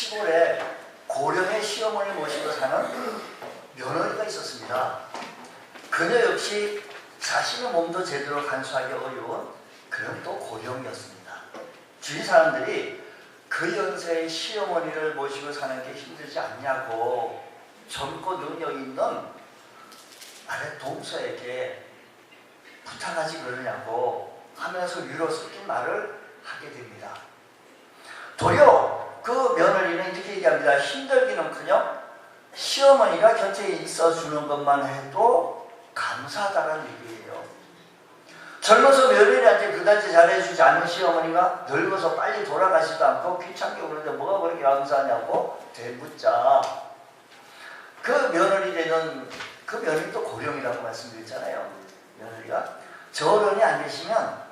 시골에 고령의 시어머니를 모시고 사는 며느리가 있었습니다. 그녀 역시 자신의 몸도 제대로 간수하기 어려운 그런 또 고령이었습니다. 주위 사람들이 그 연세의 시어머니를 모시고 사는 게 힘들지 않냐고 젊고 능력 있는 아래 동서에게 부탁하지 그러냐고 하면서 위로 섞인 말을 하게 됩니다. 도리어 그 며느리는 이렇게 얘기합니다. 힘들기는커녕 시어머니가 곁에 있어주는 것만 해도 감사하다는 얘기예요. 젊어서 며느리한테 그다지 잘해주지 않는 시어머니가 늙어서 빨리 돌아가지도 않고 귀찮게 오는데 뭐가 그렇게 감사하냐고 되묻자. 그 며느리도 고령이라고 말씀드렸잖아요. 며느리가 저 어른이 안 계시면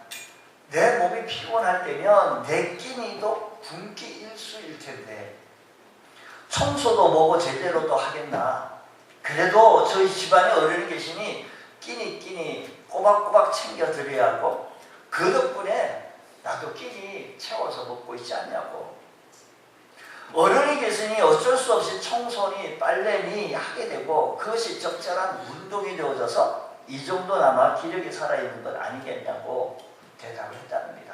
내 몸이 피곤할 때면 내 끼니도 굶기 일수일 텐데 청소도 뭐고 제대로 또 하겠나. 그래도 저희 집안에 어른이 계시니 끼니 꼬박꼬박 챙겨드려야 하고 그 덕분에 나도 끼니 채워서 먹고 있지 않냐고. 어른이 계시니 어쩔 수 없이 청소니 빨래니 하게 되고 그것이 적절한 운동이 되어져서 이 정도나마 기력이 살아있는 것 아니겠냐고 대답을 했답니다.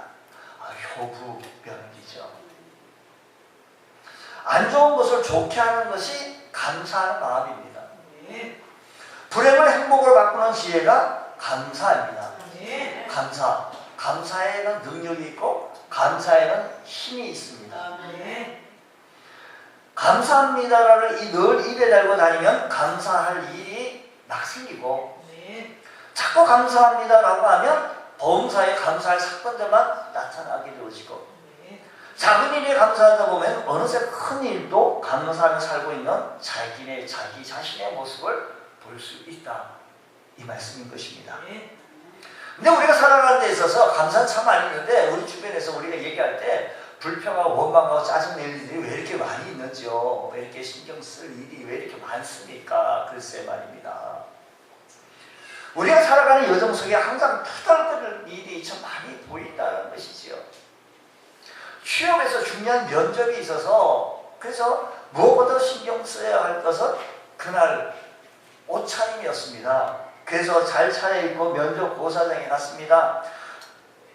효부 며느리죠. 안 좋은 것을 좋게 하는 것이 감사하는 마음입니다. 불행을 행복으로 바꾸는 지혜가 감사입니다. 감사에는 능력이 있고 감사에는 힘이 있습니다. 감사합니다를 늘 입에 달고 다니면 감사할 일이 막 생기고 자꾸 감사합니다라고 하면 범사에 감사할 사건들만 나타나게 되어지고 작은 일에 감사하다 보면 어느새 큰 일도 감사하며 살고 있는 자기 자신의 모습을 볼 수 있다. 이 말씀인 것입니다. 근데 우리가 살아가는 데 있어서 감사는 참 많이 있는데 우리 주변에서 우리가 얘기할 때 불평하고 원망하고 짜증낼 일들이 왜 이렇게 많이 있는지요. 왜 이렇게 신경 쓸 일이 왜 이렇게 많습니까? 글쎄 말입니다. 우리가 살아가는 여정 속에 항상 투덜거릴 일이 참 많이 보인다는 것이지요. 취업에서 중요한 면접이 있어서 그래서 무엇보다 신경 써야 할 것은 그날 옷차림이었습니다. 그래서 잘 차려입고 면접고사장에 갔습니다.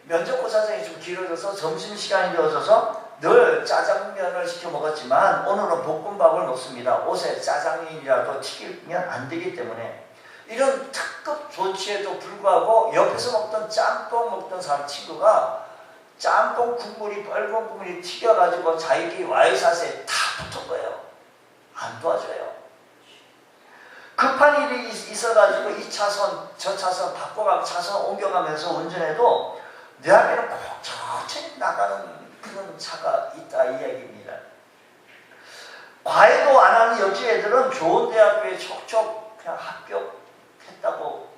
면접고사장이 좀 길어져서 점심시간이 되어져서 늘 짜장면을 시켜 먹었지만 오늘은 볶음밥을 먹습니다. 옷에 짜장면이라도 튀기면 안 되기 때문에 이런 특급 조치에도 불구하고 옆에서 먹던 짬뽕 먹던 사람 친구가 짬뽕 국물이 빨간 국물이 튀겨가지고 자기끼리 와이샷에 다 붙은 거예요. 안 도와줘요. 급한 일이 있어가지고 이 차선 저 차선 바꿔가고 차선 옮겨가면서 운전해도 내 앞에는 꼭 천천히 나가는 그런 차가 있다 이 이야기입니다. 과외도 안 하는 옆집 애들은 좋은 대학교에 촉촉 그냥 합격했다고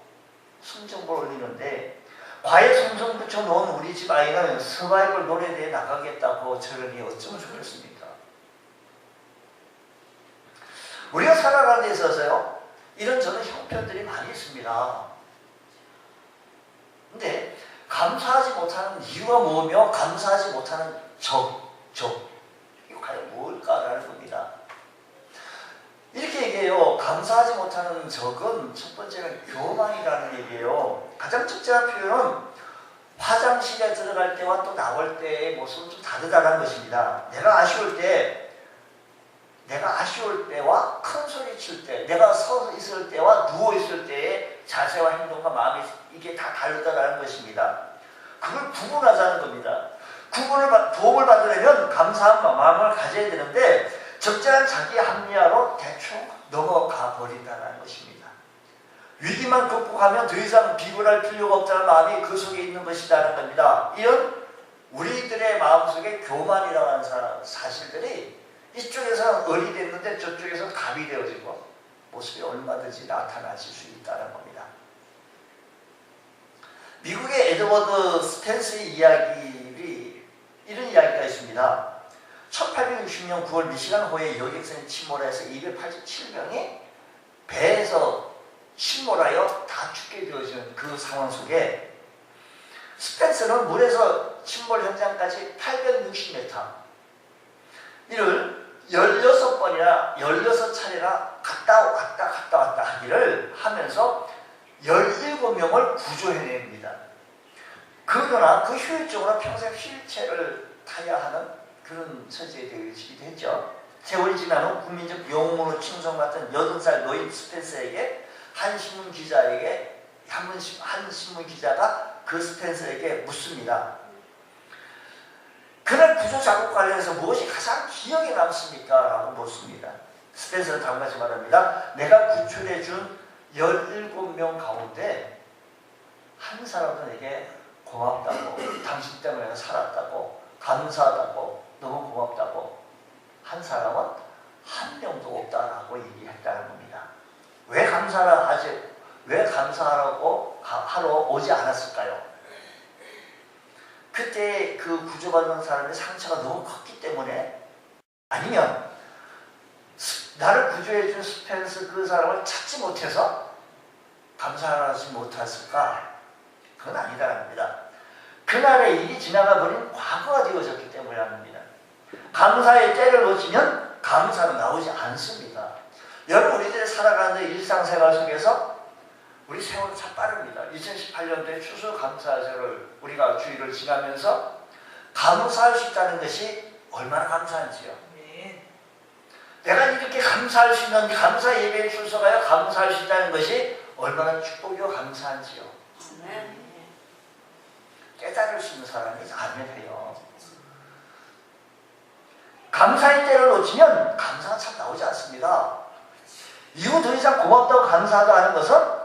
성적을 올리는데 과외 성적 붙여놓은 우리 집 아이는 서바이벌 노래대에 나가겠다고 저러니 어쩌면 좋겠습니까? 우리가 살아가는 데 있어서요 이런저런 형편들이 많이 있습니다. 근데 감사하지 못하는 이유가 뭐며 감사하지 못하는 이거 과연 뭘까라는 겁니다. 이렇게 얘기해요. 감사하지 못하는 적은 첫 번째는 교만이라는 얘기예요. 가장 적절한 표현은 화장실에 들어갈 때와 또 나올 때의 모습은 좀 다르다는 것입니다. 내가 아쉬울 때와 큰 소리 칠 때, 내가 서 있을 때와 누워 있을 때의 자세와 행동과 마음이 이게 다 다르다는 것입니다. 그걸 구분하자는 겁니다. 도움을 받으려면 감사한 마음을 가져야 되는데 적절한 자기 합리화로 대충 넘어가 버린다는 것입니다. 위기만 극복하면 더 이상 비굴할 필요가 없다는 마음이 그 속에 있는 것이라는 겁니다. 이런 우리들의 마음속에 교만이라는 사실들이 이쪽에서는 을이 됐는데 저쪽에서는 갑이 되어지고 모습이 얼마든지 나타나실 수 있다는 겁니다. 미국의 에드워드 스탠스의 이런 이야기가 있습니다. 1860년 9월 미시간호에 여객선이 침몰해서 287명이 배에서 침몰하여 다 죽게 되어지는 그 상황 속에 스펜서는 물에서 침몰 현장까지 860m 이를 16번이나 16차례나 갔다 왔다 하기를 하면서 17명을 구조해냅니다. 그러나 그 효율적으로 평생 휠체어를 타야 하는 그런 처지에 되기도 했죠. 세월이 지난 후 국민적 영웅으로 칭송받던 80살 노인 스펜서에게 한 신문 기자가 그 스펜서에게 묻습니다. 그날 구조 작업 관련해서 무엇이 가장 기억에 남습니까? 라고 묻습니다. 스펜서는 다음같이 말합니다. 내가 구출해준 17명 가운데 한 사람은 내게 고맙다고, 당신 때문에 내가 살았다고, 감사하다고, 너무 고맙다고, 한 사람은 한 명도 없다라고 얘기했다는 겁니다. 왜 감사하라고 하러 오지 않았을까요? 그때 그 구조받는 사람의 상처가 너무 컸기 때문에, 아니면 나를 구조해준 스펜서 그 사람을 찾지 못해서 감사하지 못했을까? 그건 아니라는 겁니다. 그날의 일이 지나가 버린 과거가 되어졌기 때문에 합니다. 감사의 때를 놓치면 감사는 나오지 않습니다. 여러분, 우리들이 살아가는 일상생활 속에서 우리 세월은 참 빠릅니다. 2018년도에 추수감사절을 우리가 주일을 지나면서 감사할 수 있다는 것이 얼마나 감사한지요. 내가 이렇게 감사할 수 있는 감사 예배에 출석하여 감사할 수 있다는 것이 얼마나 축복이요 감사한지요. 깨달을 수 있는 사람이 아멘해요. 감사의 때를 놓치면 감사가 참 나오지 않습니다. 이후 더 이상 고맙다고 감사하다 하는 것은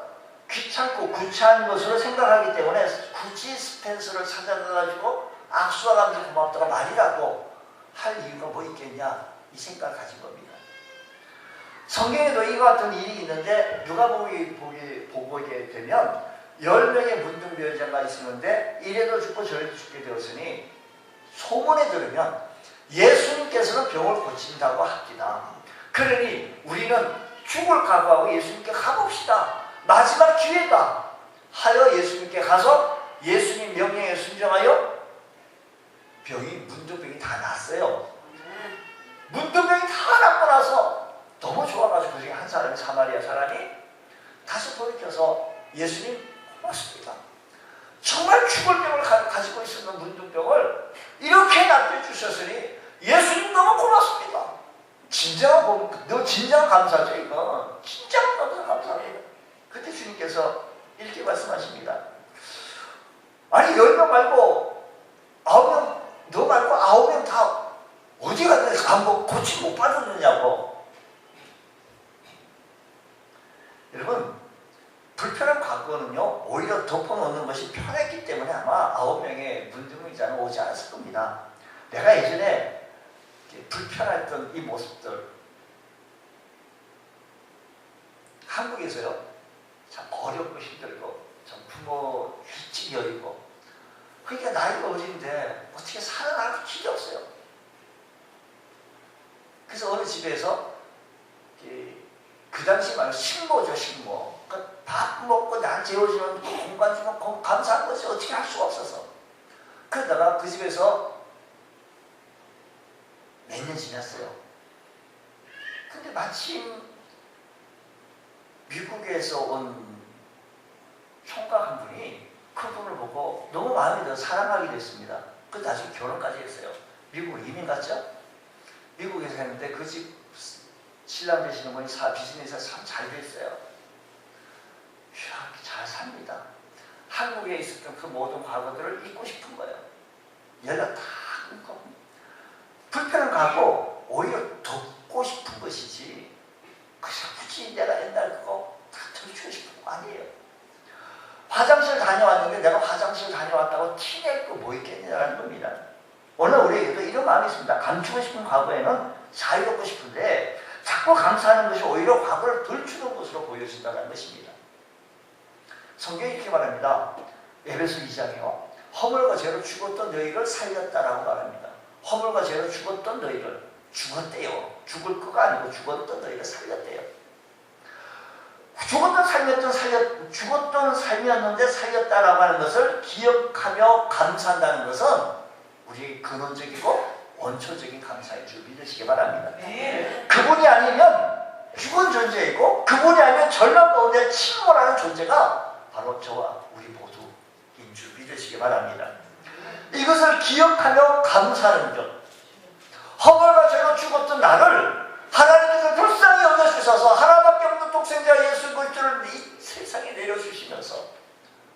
귀찮고 구차한 것으로 생각하기 때문에 굳이 스펜서를 찾아가가지고 악수하면서 고맙다고 말이라고 할 이유가 뭐 있겠냐, 이 생각을 가진 겁니다. 성경에도 이와 같은 일이 있는데 누가복음 보게 되면 10명의 문둥병자가 있었는데 이래도 죽고 저래도 죽게 되었으니 소문에 들으면 예수님께서는 병을 고친다고 합니다. 그러니 우리는 죽을 각오하고 예수님께 가봅시다. 마지막 기회다 하여 예수님께 가서 예수님 명령에 순종하여 문둥병이 다 났어요. 문둥병이 다 났고 나서 너무 좋아가지고 그중에 한 사람이, 사마리아 사람이 다시 돌이켜서 예수님 고맙습니다. 정말 죽을 병을 가지고 있었던 문둥병을 이렇게 낫겨주셨으니 예수님 너무 고맙습니다. 진정한 감사죠. 이건 진짜 감사합니다. 그때 주님께서 이렇게 말씀하십니다. 아니 10명 말고 9명, 너 말고 9명 다 어디 갔는데 고침 못 받았느냐고. 여러분, 불편한 과거는요 오히려 덮어놓는 것이 편했기 때문에 아마 9명의 문둥병자는 오지 않았을 겁니다. 내가 예전에 불편했던 이 모습들, 한국에서요 참 어렵고 힘들고 참 부모 일찍 여리고, 그러니까 나이가 어린데 어떻게 살아나갈 길이 없어요. 그래서 어느 집에서 그 당시 말로 식모죠, 식모. 그러니까 밥 먹고 날 재워주는 공간 주면 감사한 것이 어떻게 할 수가 없어서, 그러다가 그 집에서 몇 년 지났어요. 근데 마침 미국에서 온 총각 한 분이 그분을 보고 너무 마음에 들어 사랑하게 됐습니다. 그 나중에 결혼까지 했어요. 미국으로 이민 갔죠? 미국에서 했는데 그 집 신랑 되시는 분이 비즈니스가 참 잘 됐어요. 이야, 잘 삽니다. 한국에 있었던 그 모든 과거들을 잊고 싶은 거예요. 연락 다 끊고. 불편한 과거 오히려 덮고 싶은 것이지, 그래서 굳이 내가 옛날 그거 다 들추고 싶은 거 아니에요. 화장실 다녀왔는데 내가 화장실 다녀왔다고 티낼 거 뭐 있겠냐는 겁니다. 오늘 우리에게도 이런 마음이 있습니다. 감추고 싶은 과거에는 자유롭고 싶은데 자꾸 감사하는 것이 오히려 과거를 들추는 것으로 보여진다는 것입니다. 성경이 이렇게 말합니다. 에베소 2장이요. 허물과 죄로 죽었던 너희를 살렸다라고 말합니다. 허물과 죄로 죽었던 너희를 죽었대요. 죽을 거가 아니고 죽었던 너희를 살렸대요. 죽었던 삶이었는데 살렸다라고 하는 것을 기억하며 감사한다는 것은 우리의 근원적이고 원초적인 감사인 줄 믿으시기 바랍니다. 네. 그분이 아니면 죽은 존재이고 그분이 아니면 절망 가운데 침몰하는 존재가 바로 저와 우리 모두인 줄 믿으시기 바랍니다. 이것을 기억하며 감사하는 것. 허물과 죄로 죽었던 나를 하나님께서 불쌍히 여겨주셔서 하나밖에 없는 독생자 예수 그리스도를 이 세상에 내려주시면서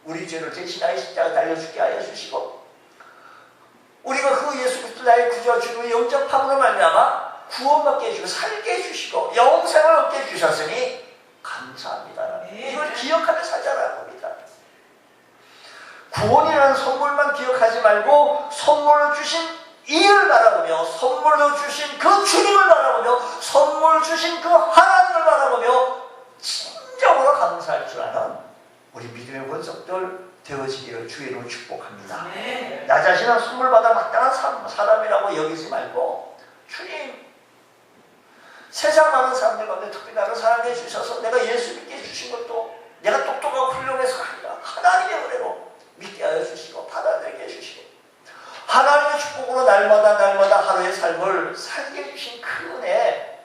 우리 죄를 대신하여 십자가 달려 죽게 하여 주시고 우리가 그 예수 그리스도 나의 구주와 주님의 영접함으로 말미암아 구원받게 해주고 살게 해주시고 영생을 얻게 해주셨으니 감사합니다. 이걸 기억하며 살자라는 겁니다. 구원이라는 선물만 기억하지 말고 선물을 주신 이를 바라보며 선물로 주신 그 주님을 바라보며 선물 주신 그 하나님을 바라보며 진정으로 감사할 줄 아는 우리 믿음의 권속들 되어지기를 주의 이름으로 축복합니다. 네. 나 자신은 선물 받아 마땅한 사람이라고 여기지 말고 주님 세상 많은 사람들 가운데 특별히 나를 사랑해 주셔서 내가 예수 믿게 해주신 것도 내가 똑똑하고 훌륭해서 아니라 하나님의 은혜로 믿게 하여 주시고 받아들이게 해주시고 하나님의 축복으로 날마다 하루의 삶을 살게 해주신 그 은혜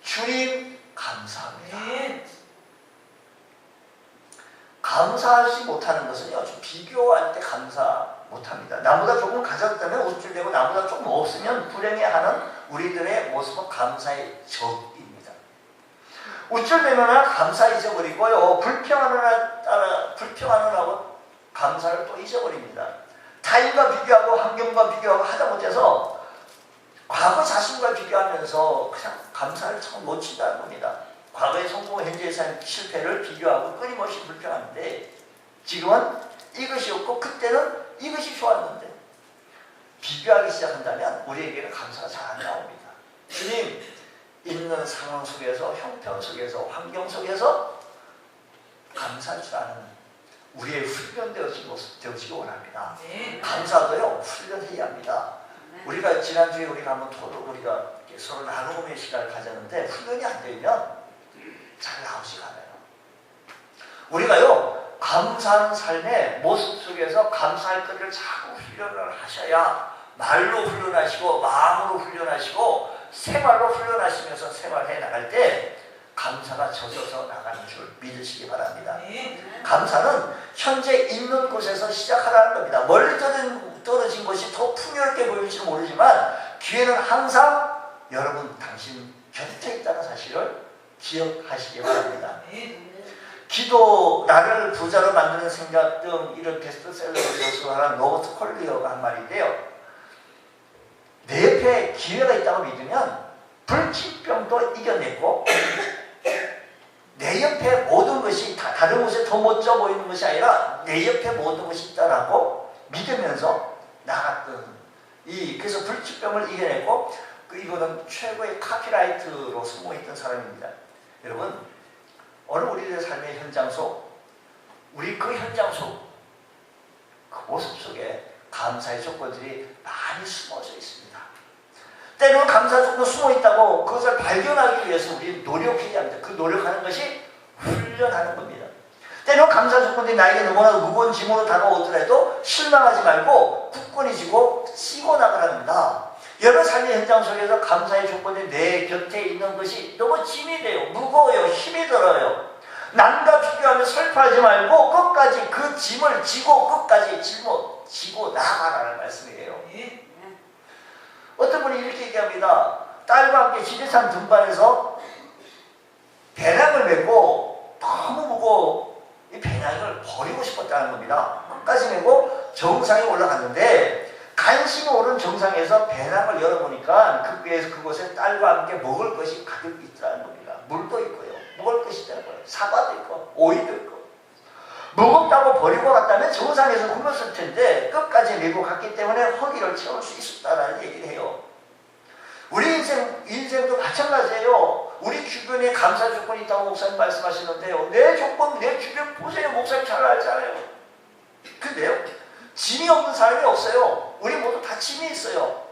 주님 감사합니다. 네. 감사하지 못하는 것은요, 좀 비교할 때 감사 못합니다. 나보다 조금 가졌다면 우쭐대고 나보다 조금 없으면 불행해하는 우리들의 모습은 감사의 적입니다. 우쭐대거나 감사 잊어버리고요, 불평하느라고 감사를 또 잊어버립니다. 타인과 비교하고 환경과 비교하고 하다 못해서 과거 자신과 비교하면서 그냥 감사를 참 놓친다는 겁니다. 과거의 성공, 현재의 삶, 실패를 비교하고 끊임없이 불평하는데 지금은 이것이 없고 그때는 이것이 좋았는데 비교하기 시작한다면 우리에게는 감사가 잘 안 나옵니다. 주님, 있는 상황 속에서, 형편 속에서, 환경 속에서 감사할 줄 아는 우리의 훈련되어진 모습 되어지기 원합니다. 네. 감사도요, 훈련해야 합니다. 우리가 지난주에 우리가 한번 우리가 서로 나눔의 시간을 가졌는데 훈련이 안 되면 잘 나오지가 않아요. 우리가요, 감사하는 삶의 모습 속에서 감사할 것을 자꾸 훈련을 하셔야 말로 훈련하시고 마음으로 훈련하시고 생활로 훈련하시면서 생활해 나갈 때 감사가 젖어서 나가는 줄 믿으시기 바랍니다. 감사는 현재 있는 곳에서 시작하라는 겁니다. 멀리 떨어진 것이 더 풍요롭게 보일지는 모르지만 기회는 항상 여러분 당신 곁에 있다는 사실을 기억하시기 바랍니다. 기도, 나를 부자로 만드는 생각 등 이런 베스트셀러를 저술하는 로버트 콜리어가 한 말인데요. 내 옆에 기회가 있다고 믿으면 불치병도 이겨냈고 내 옆에 모든 것이 다른 곳에 더 멋져 보이는 것이 아니라 내 옆에 모든 것이 있다라고 믿으면서 나갔던 그래서 불치병을 이겨냈고 이거는 최고의 카피라이트로 승부했던 사람입니다. 여러분, 어느 우리들의 삶의 현장 속, 우리 그 현장 속, 그 모습 속에 감사의 조건들이 많이 숨어져 있습니다. 때로는 감사 조건 숨어 있다고 그것을 발견하기 위해서 우리 노력해야 합니다. 그 노력하는 것이 훈련하는 겁니다. 때로는 감사 조건들이 나에게 너무나 무거운 짐으로 다가오더라도 실망하지 말고 굳건히 지고 나가라는 겁니다. 여러분 삶의 현장 속에서 감사의 조건이 내 곁에 있는 것이 너무 짐이 돼요. 무거워요. 힘이 들어요. 남과 비교하며 슬퍼하지 말고 끝까지 그 짐을 지고 끝까지 지고 나아가라는 말씀이에요. 어떤 분이 이렇게 얘기합니다. 딸과 함께 지리산 등반에서 배낭을 메고 너무 무거워 이 배낭을 버리고 싶었다는 겁니다. 끝까지 메고 정상에 올라갔는데 간신히 오른 정상에서 배낭을 열어보니까 그곳에 딸과 함께 먹을 것이 가득 있다는 겁니다. 물도 있고요. 먹을 것이 있다는 거예요. 사과도 있고 오이도 있고. 무겁다고 버리고 갔다면 정상에서 굶었을 텐데 끝까지 메고 갔기 때문에 허기를 채울 수 있었다는 얘기를 해요. 우리 인생도 마찬가지예요. 우리 주변에 감사 조건이 있다고 목사님 말씀하시는데요. 내 조건, 내 주변 보세요. 목사님 잘 알잖아요. 근데요, 짐이 없는 사람이 없어요. 우리 모두 다 짐이 있어요.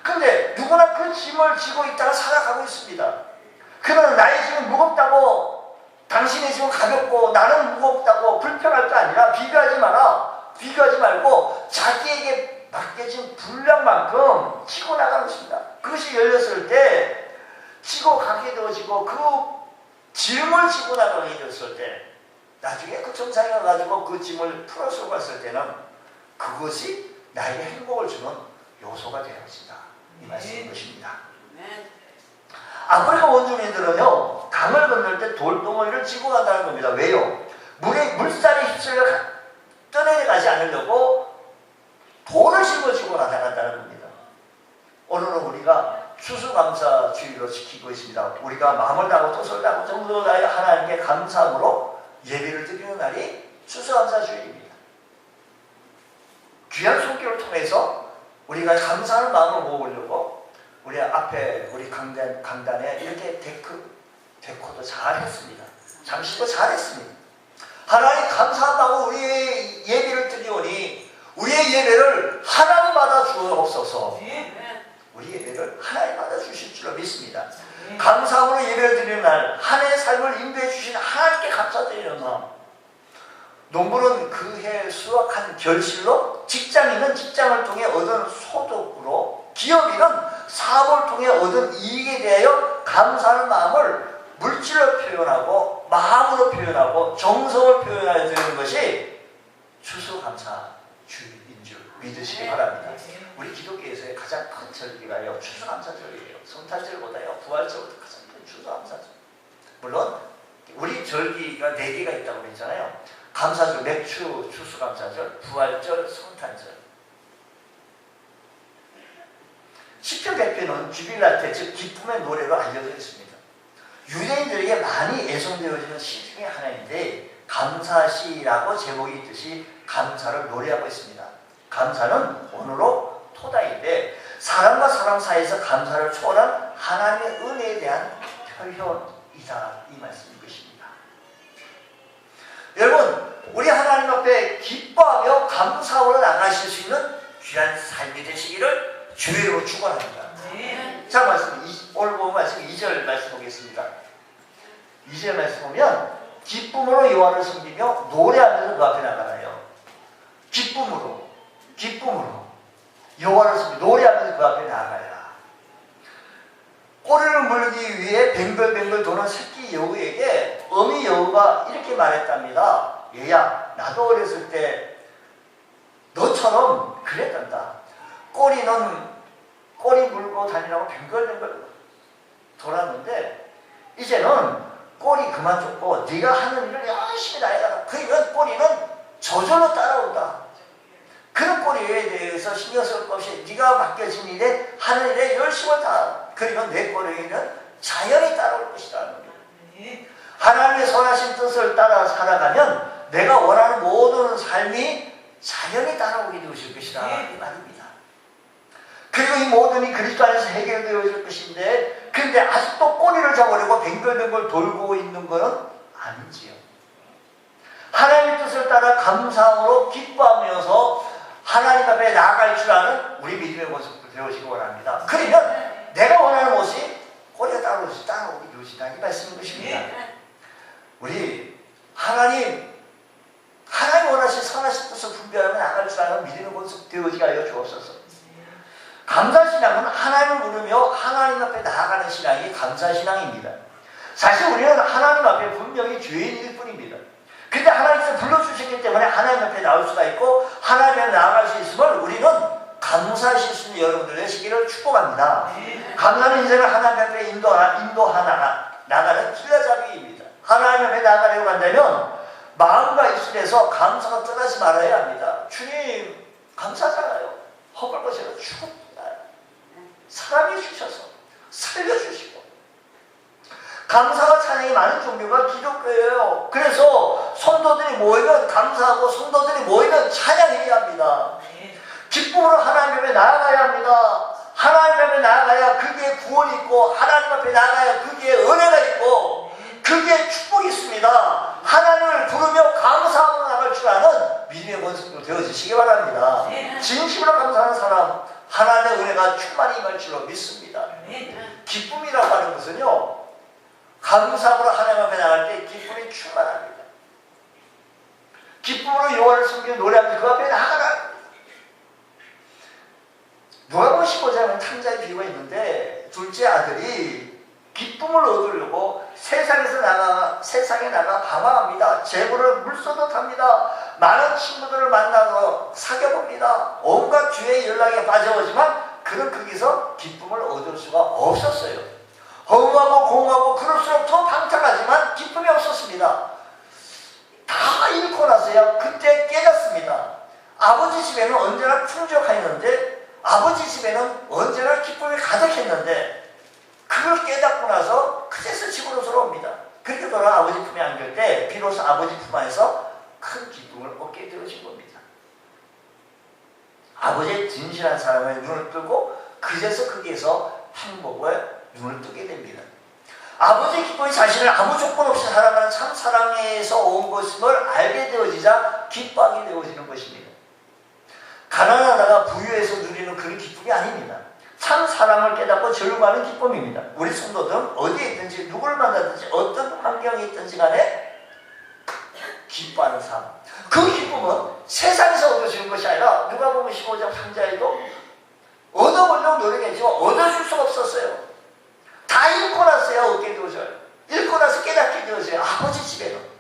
근데 누구나 그 짐을 지고 있다가 살아가고 있습니다. 그러나 나의 짐은 무겁다고, 당신의 짐은 가볍고 나는 무겁다고 불평할 게 아니라 비교하지 말고 자기에게 맡겨진 분량만큼 치고 나가는 것입니다. 그것이 열렸을 때 치고 가게 되어지고 그 짐을 지고 나가게 되었을 때 나중에 그 정상에 가가지고 그 짐을 풀어서 갔을 때는 그것이 나에게 행복을 주는 요소가 되어 있습니다. 이 말씀인 것입니다. 아프리카 원주민들은요, 강을 건널 때 돌덩어리를 지고 간다는 겁니다. 왜요? 물살이 휩쓸려 떠내려가지 않으려고 돌을 짊어지고 나간다는 겁니다. 오늘은 우리가 추수감사주의로 지키고 있습니다. 우리가 마음을 다하고 뜻을 다하고 정성을 다하여 하나님께 감사함으로 예배를 드리는 날이 추수감사주의입니다. 귀한 손길을 통해서 우리가 감사하는 마음을 모으려고 우리 앞에 우리 강단에 이렇게 데코도 잘 했습니다. 장식도 잘 했습니다. 하나님 감사한다고 우리의 예배를 드리오니 우리의 예배를 하나님 받아 주옵소서. 우리 예배를 하나님 받아 주실 줄로 믿습니다. 감사함으로 예배를 드리는 날 한 해의 삶을 인도해 주신 하나님께 감사드리는 마음. 농부는 그 해 수확한 결실로, 직장인은 직장을 통해 얻은 소득으로, 기업인은 사업을 통해 얻은 이익에 대하여 감사하는 마음을 물질로 표현하고 마음으로 표현하고 정성을 표현하여 드리는 것이 추수감사주의인 줄 믿으시기 바랍니다. 우리 기독교에서의 가장 큰 절기가요, 추수감사절이에요. 성탄절보다요, 부활절보다 가장 큰 추수감사절. 물론 우리 절기가 4개가 있다고 그랬잖아요. 감사절, 맥주, 추수감사절, 부활절, 성탄절. 시편 100편은 주빌라테, 즉 기쁨의 노래로 알려져 있습니다. 유대인들에게 많이 애송되어지는 시 중에 하나인데 감사시라고 제목이 있듯이 감사를 노래하고 있습니다. 감사는 원어로 토다인데 사람과 사람 사이에서 감사를 초월한 하나님의 은혜에 대한 표현이다, 이 말씀인 것입니다. 여러분, 우리 하나님 앞에 기뻐하며 감사하러 나가실 수 있는 귀한 삶이 되시기를 주의로 축원합니다. 자, 오늘 본 말씀 2절 말씀 보겠습니다. 2절 말씀 보면 기쁨으로 여호와를 섬기며 노래하면서 그 앞에 나가나요. 기쁨으로 여호와를 섬기며 노래하면서 그 앞에 나가야. 꼬리를 물기 위해 뱅글뱅글 도는 새끼 여우에게 어미 여우가 이렇게 말했답니다. 얘야, 나도 어렸을 때 너처럼 그랬단다. 꼬리 물고 다니라고 뱅글뱅글 돌았는데 이제는 꼬리 그만 쫓고 네가 하는 일을 열심히 다해라. 그러면 꼬리는 저절로 따라온다. 그런 꼬리에 대해서 신경 쓸 것 없이 네가 맡겨진 일에 하는 일에 열심을 다하라. 그러면 내 꼬리는 자연히 따라올 것이라는 겁니다. 하나님의 선하신 뜻을 따라 살아가면 내가 원하는 모든 삶이 자연히 따라오게 되실 것이다, 이 말입니다. 그리고 이 모든 이 그리스도 안에서 해결되어질 것인데, 근데 아직도 꼬리를 잡으려고 뱅글뱅글 돌고 있는 것은 아니지요. 하나님의 뜻을 따라 감사함으로 기뻐하면서 하나님 앞에 나아갈 줄 아는 우리 믿음의 모습을 배우시기 원합니다. 그러면 내가 원하는 것이 꼬리가 따라오게 되어진다, 이 말씀인 것입니다. 우리 하나님 원하신 선하신 뜻을 분별하며 나아갈 줄 아는 믿음의 모습 되어지게 하여 주옵소서. 감사신앙은 하나님을 부르며 하나님 앞에 나아가는 신앙이 감사신앙입니다. 사실 우리는 하나님 앞에 분명히 죄인일 뿐입니다. 근데 하나님께서 불러주셨기 때문에 하나님 앞에 나올 수가 있고 하나님 앞에 나아갈 수 있음을 우리는 감사하실 수 있는 여러분들 되시기를 축복합니다. 감사는 인생을 하나님 앞에 나가는 길라잡이입니다. 하나님 앞에 나아가려고 한다면 마음과 입술에서 감사가 떠나지 말아야 합니다. 주님 감사하잖아요. 허벌거셔서 죽었다. 사랑해 주셔서 살려주시고. 감사가 찬양이 많은 종교가 기독교예요. 그래서 성도들이 모이면 감사하고 성도들이 모이면 찬양해야 합니다. 기쁨으로 하나님 앞에 나아가야 합니다. 하나님 앞에 나아가야 그게 구원이 있고 하나님 앞에 나아가야 그게 은혜가 있고 그게 축복이 있습니다. 하나님을 부르며 감사하고 나갈 줄 아는 믿음의 모습으로 되어지시기 바랍니다. 진심으로 감사하는 사람 하나님의 은혜가 충만히 임할 줄로 믿습니다. 기쁨이라고 하는 것은요, 감사함으로 하나님 앞에 나갈 때 기쁨이 충만합니다. 기쁨으로 여호와를 섬기며 노래하면서 그 앞에 나아가라. 둘째 아들이 기쁨을 얻으려고 세상에 나가 방황합니다. 재물을 물쏘듯 합니다. 많은 친구들을 만나서 사귀어봅니다. 온갖 주의 연락에 빠져오지만 그는 거기서 기쁨을 얻을 수가 없었어요. 허무하고 공허하고 그럴수록 더 방탕하지만 기쁨이 없었습니다. 다 잃고 나서야 그때 깨닫습니다. 아버지 집에는 언제나 풍족하였는데, 아버지 집에는 언제나 기쁨이 가득했는데, 그걸 깨닫고 나서 그제서 집으로 돌아옵니다. 그렇게 돌아와 아버지 품에 안길 때 비로소 아버지 품 안에서 큰 기쁨을 얻게 되어진 겁니다. 아버지의 진실한 사랑에 눈을 뜨고 그제서 거기에서 행복에 눈을 뜨게 됩니다. 아버지의 기쁨이 자신을 아무 조건 없이 사랑하는 참 사랑에서 온 것임을 알게 되어지자 기뻐하게 되어지는 것입니다. 가난하다가 부유해서 누리는 그런 기쁨이 아닙니다. 참 사랑을 깨닫고 즐거워하는 기쁨입니다. 우리 성도들은 어디에 있든지 누구를 만나든지 어떤 환경에 있든지 간에 기뻐하는 삶. 그 기쁨은 세상에서 얻어지는 것이 아니라 누가복음 15장 3절에도 얻어보려고 노력했지만 얻어줄 수가 없었어요. 다 잃고 났어요. 얻게 되어져요. 잃고 나서 깨닫게 되어져요. 아버지 집에는.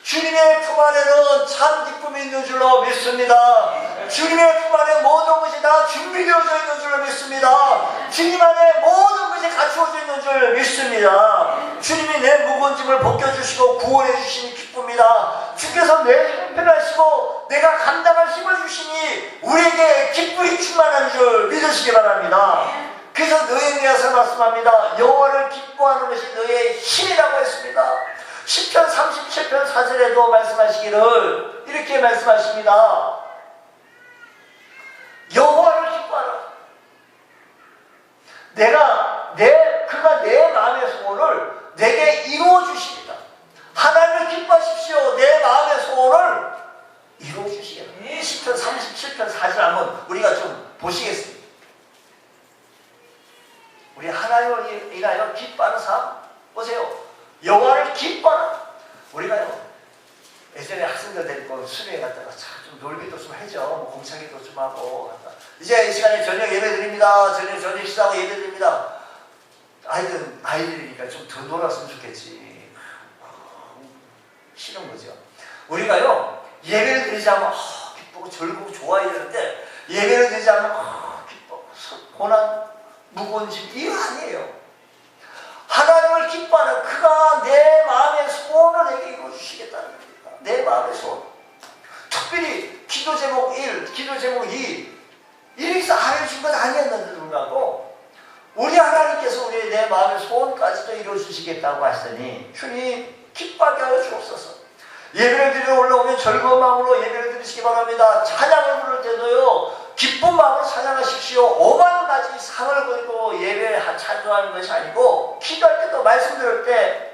주님의 품 안에는 참 기쁨이 있는 줄로 믿습니다. 주님의 품 안에 모든 것이 다 준비되어져 있는 줄로 믿습니다. 주님 안에 모든 것이 갖추어져 있는 줄 믿습니다. 주님이 내 무거운 짐을 벗겨주시고 구원해 주시니 기쁩니다. 주께서 내 형편하시고 내가 감당할 힘을 주시니 우리에게 기쁨이 충만한 줄 믿으시기 바랍니다. 그래서 느헤미야서 말씀합니다. 여호와를 기뻐하는 것이 너의 힘이라고 했습니다. 시편 37편 4절에도 말씀하시기를 이렇게 말씀하십니다. 여호와를 기뻐하라. 그가 내 마음의 소원을 내게 이루어 주십니다. 하나님을 기뻐하십시오. 내 마음의 소원을 이루어 주시겠다. 시편 37편 4절 한번 우리가 좀 보시겠습니다. 우리 하나님을 인하여 기뻐하는 삶 보세요. 여호와를 기뻐하라. 우리가요 예전에 학생들 데리고 수련회 갔다가 좀 놀기도 좀 하죠. 뭐 공창회도 좀 하고 이제 이 시간에 저녁 예배 드립니다. 저녁 식사하고 예배 드립니다. 아이들이니까 좀 더 놀았으면 좋겠지. 싫은 거죠. 우리가요 예배를 드리자면 기쁘고 즐거고 좋아야 되는데 예배를 드리자면 기뻐 고난 무거운 짐 이거 아니에요. 하나님을 기뻐하는 그가 내 마음의 소원을 내게 이루어주시겠다는 겁니다. 내 마음의 소원. 특별히 기도 제목 1, 기도 제목 2 이렇게 하나님 준 건 아니었는데도 불구하고 우리 하나님께서 우리의 내 마음의 소원까지도 이루어주시겠다고 하시더니 주님 기뻐하게 하여 주옵소서. 예배를 드리러 올라오면 즐거운 마음으로 예배를 드리시기 바랍니다. 찬양을 부를 때도요 기쁜 마음으로 찬양하십시오. 오만 가지 상을 걸고 예배에 찬송하는 것이 아니고 기도할 때도 말씀 들을 때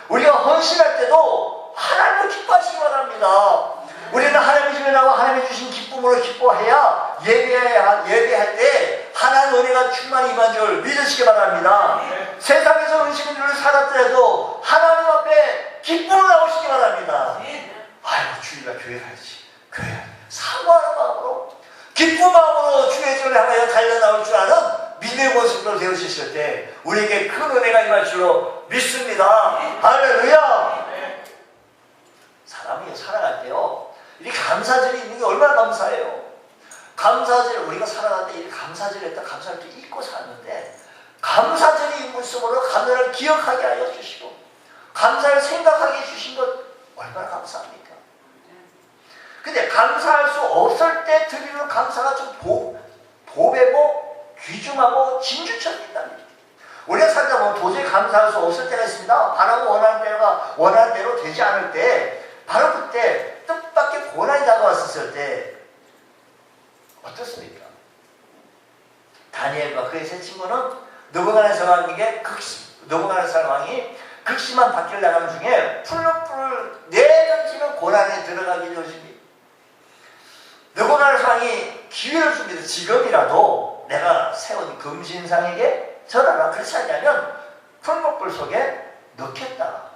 우리가 헌신할 때도 하나님을 기뻐하시기 바랍니다. 우리는 하나님의 집에 나와 하나님이 주신 기쁨으로 기뻐해야 예배할 때 하나님의 은혜가 충만히 임한 줄 믿으시기 바랍니다. 세상에서 은식을 살았더라도 하나님 앞에 기쁨으로 나오시기 바랍니다. 아이고 주일날 교회 가야지. 교회 사모하는 마음으로 기쁜 마음으로 주의 전에 향하여 달려나올 줄 아는 믿음의 모습으로 되어주실 때 우리에게 큰 은혜가 임할 줄로 믿습니다. 할렐루야. 사람이 살아갈 때요 이렇게 감사절이 있는 게 얼마나 감사해요. 감사절 우리가 살아갈 때 이렇게 감사절 했다 감사할 때 잊고 사는데 감사절이 있음으로 감사를 기억하게 하여 주시고 감사를 생각하게 해주신 것 얼마나 감사합니까? 근데 감사할 수 없을 때 드리는 감사가 좀 보배고 귀중하고 진주천입니다. 우리가 살다 보면 도저히 감사할 수 없을 때가 있습니다. 바라고 원하는 대로 되지 않을 때 바로 그때 뜻밖의 고난이 다가왔을 때 어떻습니까? 다니엘과 그의 세 친구는 느부갓네살 왕이 극심한 박해를 나가는 중에 푸른 뿔을 내던지는 고난에 들어가게 되어집니다. 느부갓네살 왕이 기회를 줍니다. 지금이라도 내가 세운 금신상에게 절하라. 그렇지 않냐면 풀목불 속에 넣겠다.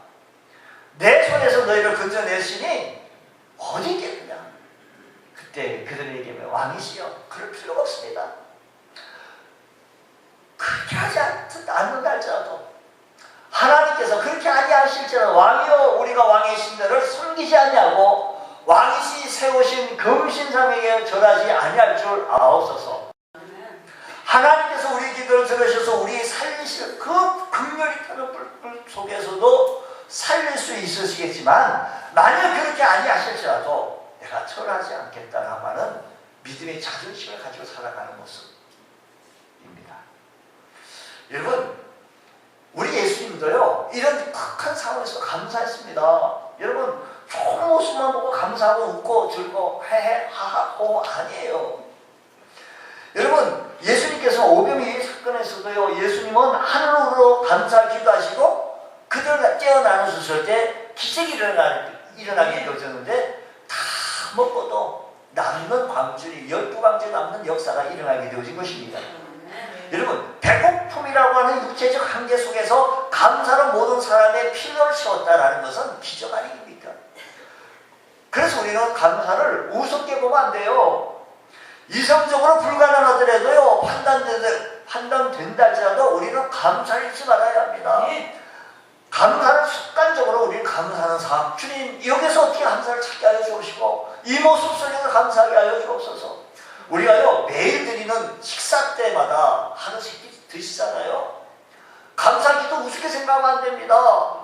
내 손에서 너희를 건져냈으니 어디 있겠느냐. 그때 그들이 얘기하면 왕이시여 그럴 필요가 없습니다. 그렇게 하지 않 않는다 할지라도 하나님께서 그렇게 아니하실지라도 왕이여 우리가 왕의 신들을 섬기지 아니하고 왕이시 세우신 금신상에게 절하지 아니할 줄 아옵소서. 하나님께서 우리 기도를 들으셔서 우리 살리실 그 극렬히 타는 불 속에서도 살릴 수 있으시겠지만 만약 그렇게 아니하실지라도 내가 절하지 않겠다라고 하는 믿음의 자존심을 가지고 살아가는 모습입니다. 여러분, 우리 예수님도요 이런 큰 상황에서 감사했습니다. 여러분, 좋은 모습만 보고 감사하고 웃고 즐거 헤헤 하하 호 아니에요. 여러분, 예수님께서 오병이의 사건에서도요 예수님은 하늘으로 감사 기도하시고 그들 깨어나누셨을 때 기적이 일어나게 되어졌는데 다 먹고도 남는 광줄이 12광줄 남는 역사가 일어나게 되어진 것입니다. 여러분, 배고픔이라고 하는 육체적 한계 속에서 감사로 모든 사람의 필요를 채웠다라는 것은 기적 아닙니까? 그래서 우리는 감사를 우습게 보면 안 돼요. 이성적으로 불가능하더라도요 판단된다 할지라도 우리는 감사를 잊지 말아야 합니다. 감사를 습관적으로 우리는 감사하는 삶, 주님 여기서 어떻게 감사를 찾게 하여 주시고 이 모습 속에서 감사하게 하여 주옵소서. 우리가요 매일 드리는 식사 때마다 하루씩 드시잖아요. 감사기도 우습게 생각하면 안 됩니다.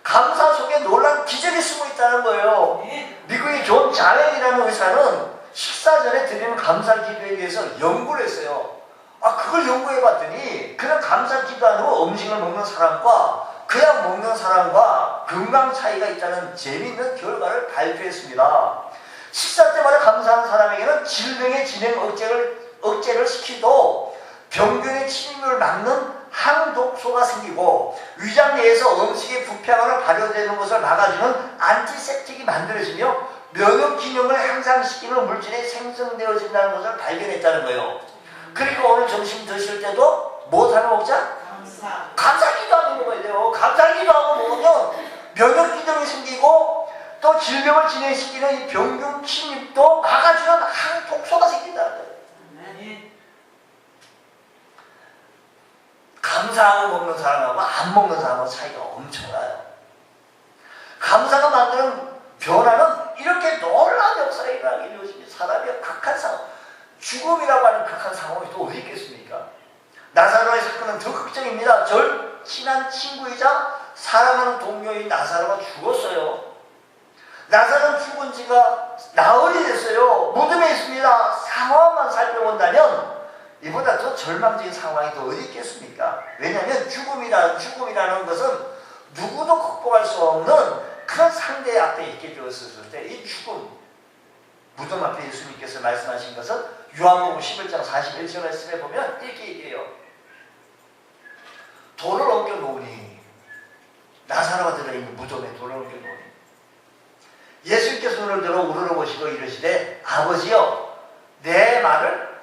감사 속에 놀란 기적이 숨어 있다는 거예요. 미국의 존 자웰이라는 의사는 식사 전에 드리는 감사 기도에 대해서 연구를 했어요. 그걸 연구해 봤더니 그런 감사 기도 안으로 음식을 먹는 사람과 그냥 먹는 사람과 건강 차이가 있다는 재미있는 결과를 발표했습니다. 식사 때마다 감사하는 사람에게는 질병의 진행 억제를 시키고 병균의 침입을 막는 항독소가 생기고 위장 내에서 음식의 부패감을 발효되는 것을 막아주는 안티세틱이 만들어지며 면역 기능을 향상시키는 물질이 생성되어진다는 것을 발견했다는 거예요. 그리고 오늘 점심 드실 때도 무엇하며 먹자? 감사 기도하는 거야 돼요. 감사 기도하고 먹으면 면역 기능이 생기고 또 질병을 진행시키는 이 병균 침입도 막아주는 항독소가 생긴다는 거예요. 감사하고 먹는 사람하고 안 먹는 사람하고 차이가 엄청나요. 감사가 만드는 변화는 이렇게 놀라운 역사가 일어나게 되어집니다. 사람이 극한 상황, 죽음이라고 하는 극한 상황이 또 어디 있겠습니까? 나사로의 사건은 더 극적입니다. 절친한 친구이자 사랑하는 동료인 나사로가 죽었어요. 나사로는 죽은 지가 나흘이 됐어요. 무덤에 있습니다. 상황만 살펴본다면 이보다 더 절망적인 상황이 더 어디 있겠습니까? 왜냐하면 죽음이라는 것은 누구도 극복할 수 없는 큰 상대 앞에 있게 되었을 때 이 죽음, 무덤 앞에 예수님께서 말씀하신 것은 요한복음 11장 41절 말씀에 보면 이렇게 얘기해요. 돌을 옮겨놓으니 나사로가 들어있는 무덤에 돌을 옮겨놓으니 예수님께서 눈을 들어 우러러보시고 이르시되 아버지여 내 말을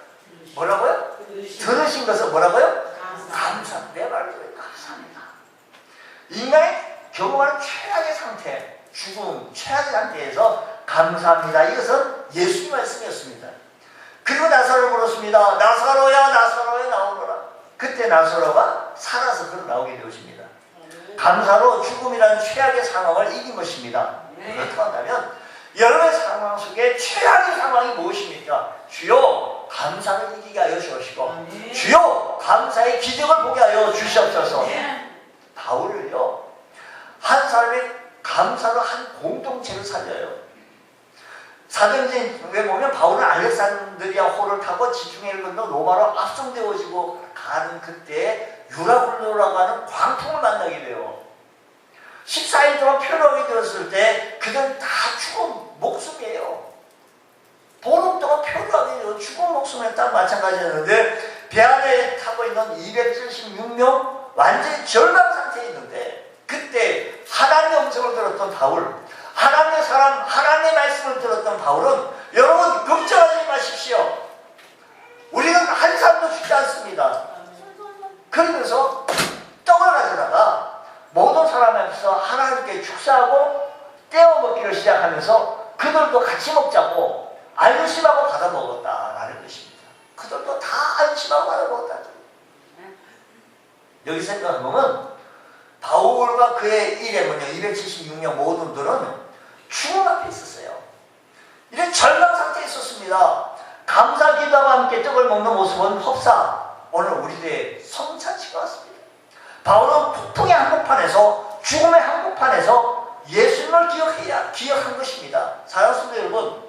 뭐라고요? 들으신 것은 뭐라고요? 감사합니다. 내 말을 들으니 감사합니다. 인간의 경험하는 최악의 상태, 죽음, 최악의 상태에서 감사합니다. 이것은 예수님 말씀이었습니다. 그리고 나사로를 불렀습니다. 나사로야 나사로야 나오너라. 그때 나사로가 살아서 걸어 나오게 되어집니다. 감사로 죽음이라는 최악의 상황을 이긴 것입니다. 그렇다고 한다면 여러분의 상황 속에 최악의 상황이 무엇입니까? 주여 감사를 이기게 하여 주시고 주여 감사의 기적을 보게 하여 주시옵소서. 바울을요 한 사람의 감사로 한 공동체를 살려요. 사도행전에 보면 바울은 알렉산드리아 호를 타고 지중해를 건너 로마로 압송되어지고 가는 그때 유라굴로라고 하는 광풍을 만나게 돼요. 14일 동안 표류하게 되었을 때 그들은 다 죽은 목숨이에요. 보름 동안 표류하게 되어 죽은 목숨에 딱 마찬가지였는데 배 안에 타고 있는 276명 완전히 절망 상태에 있는데 그때 하나님의 음성을 들었던 바울, 하나님의 사람, 하나님의 말씀을 들었던 바울은 여러분 걱정하지 마십시오. 우리는 한 사람도 죽지 않습니다. 그러면서 떡을 가져다가 모든 사람 앞에서 하나님께 축사하고 떼어 먹기를 시작하면서 그들도 같이 먹자고 안심하고 받아 먹었다라는 것입니다. 그들도 다 안심하고 받아 먹었다. 여기 생각해보면 바울과 그의 일행은요, 276명 모두들은 죽음 앞에 있었어요. 이런 절망 상태에 있었습니다. 감사 기도와 함께 떡을 먹는 모습은 법사 오늘 우리들의 성찬식 같습니다. 바울은 폭풍의 한복판에서, 죽음의 한복판에서 예수님을 기억한 것입니다. 사랑하는 성도 여러분,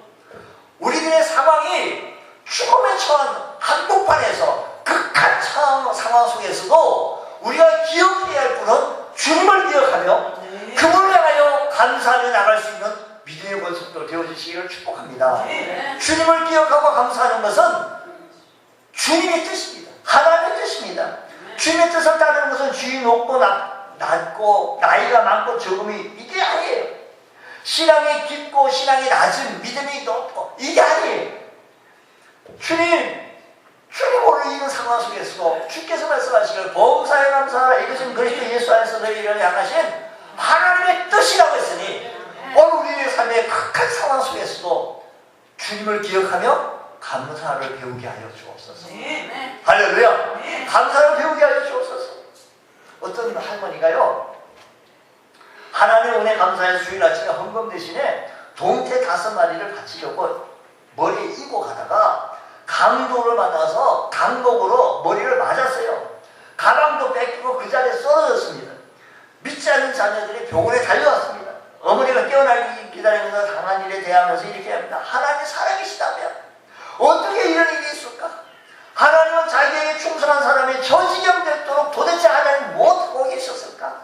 우리들의 상황이 죽음에 처한 한복판에서 극한 상황 속에서도 우리가 기억해야 할 분은 주님을 기억하며 그분을 향하여 감사하며 나갈 수 있는 믿음의 권속도 되어주시기를 축복합니다. 주님을 기억하고 감사하는 것은 주님의 뜻입니다. 하나님의 뜻입니다. 주님의 뜻을 따르는 것은 주의 높고 낮고 나이가 많고 적음이 이게 아니에요. 신앙이 깊고 신앙이 낮은 믿음이 높고 이게 아니에요. 주님으로 이런 상황 속에서도 주께서 말씀하시기를 범사에 감사하라. 이것은 그리스도 예수 안에서 너희를 향하신 하나님의 뜻이라고 했으니 오늘 우리의 삶의 극한 상황 속에서도 주님을 기억하며 감사를 배우게 하여 주옵소서. 할렐루야. 감사를 배우게 하여 주옵소서. 어떤 할머니가요, 하나님의 은혜 감사의 주일 아침에 헌금 대신에 동태 5마리를 바치려고 머리에 이고 가다가 강도를 만나서 강목으로 머리를 맞았어요. 가방도 뺏기고 그 자리에 쓰러졌습니다. 믿지 않는 자녀들이 병원에 달려왔습니다. 어머니가 깨어나기 기다리면서 당한 일에 대하면서 이렇게 합니다. 하나님 사랑이시다면 어떻게 이런 일이 있을까? 하나님은 자기에게 충성한 사람이 저지경 됐도록 도대체 하나님 무엇하고 계셨을까?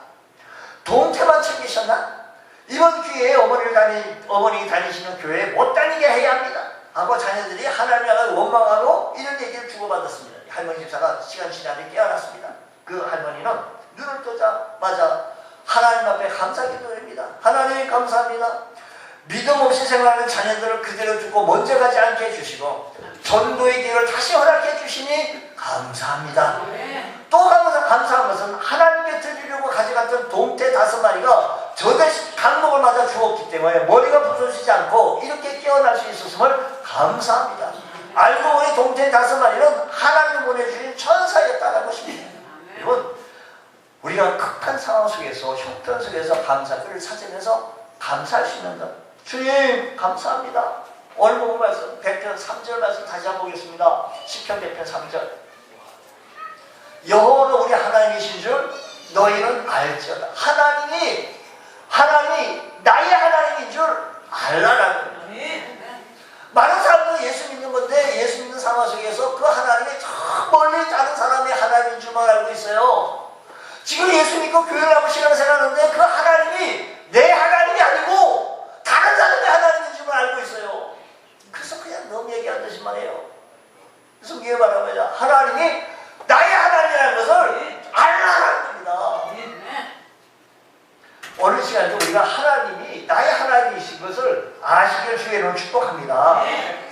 동태만 챙기셨나? 이번 기회에 어머니 다니시는 교회에 못 다니게 해야 합니다 하고 자녀들이 하나님을 원망하고 이런 얘기를 주고받았습니다. 할머니 집사가 시간 지나게 깨어났습니다. 그 할머니는 눈을 뜨자마자 하나님 앞에 감사 기도드립니다. 하나님 감사합니다. 믿음 없이 생활하는 자녀들을 그대로 두고 먼저 가지 않게 해주시고 전도의 기회를 다시 허락해 주시니 감사합니다. 또 감사한 것은 하나님께 드리려고 가져갔던 동태 5마리가 저 대신 강목을 맞아 죽었기 때문에 머리가 부서지지 않고 이렇게 깨어날 수 있었음을 감사합니다. 알고 보니 동태 5마리는 하나님이 보내주신 천사였다는 것입니다. 여러분, 우리가 극한 상황 속에서 형편 속에서 감사를 찾으면서 감사할 수 있는 것, 주님 감사합니다. 오늘 본 말씀 100편 3절 말씀 다시 한번 보겠습니다. 시편 100편 3절. 여호와는 우리 하나님이신 줄 너희는 알지어다. 하나님이 나의 하나님인 줄 알라라는 거예요. 많은 사람들은 예수 믿는 건데 예수 믿는 상황 속에서 그 하나님이 저 멀리 다른 사람의 하나님인 줄만 알고 있어요. 지금 예수 믿고 교회를 하고 신앙생활하는데 그 하나님이 내 하나님이 아니고 다른 사람의 하나님인 줄만 알고 있어요. 그래서 그냥 너무 얘기하듯이만 해요. 그래서 이게 말하면 하나님이 나의 하나님이라는 것을 알라는 겁니다. 오늘 시간에 우리가 하나님이 나의 하나님이신 것을 아시기를 주의로 축복합니다.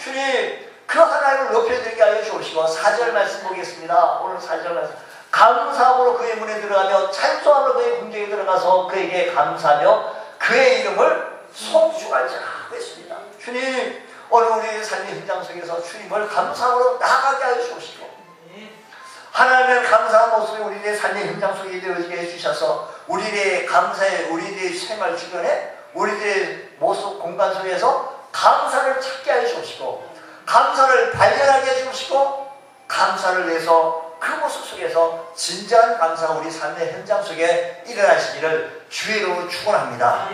주님 그 하나님을 높여드리게 하여 주시고 4절 말씀 보겠습니다. 오늘 4절 말씀. 감사함으로 그의 문에 들어가며 찬송함으로 그의 궁정에 들어가서 그에게 감사하며 그의 이름을 송축할지라 하고 있습니다. 주님 오늘 우리의 삶의 현장 속에서 주님을 감사함으로 나아가게 하여 주시고 하나님의 감사한 모습이 우리의 삶의 현장 속에 이루어지게 해주셔서 우리의 감사의 우리의 생활 주변에 우리의 모습 공간 속에서 감사를 찾게 하여 주시고 감사를 발견하게 해주시고 감사를 내서 그 모습 속에서 진정한 감사가 우리 삶의 현장 속에 일어나시기를 주의로 축원합니다.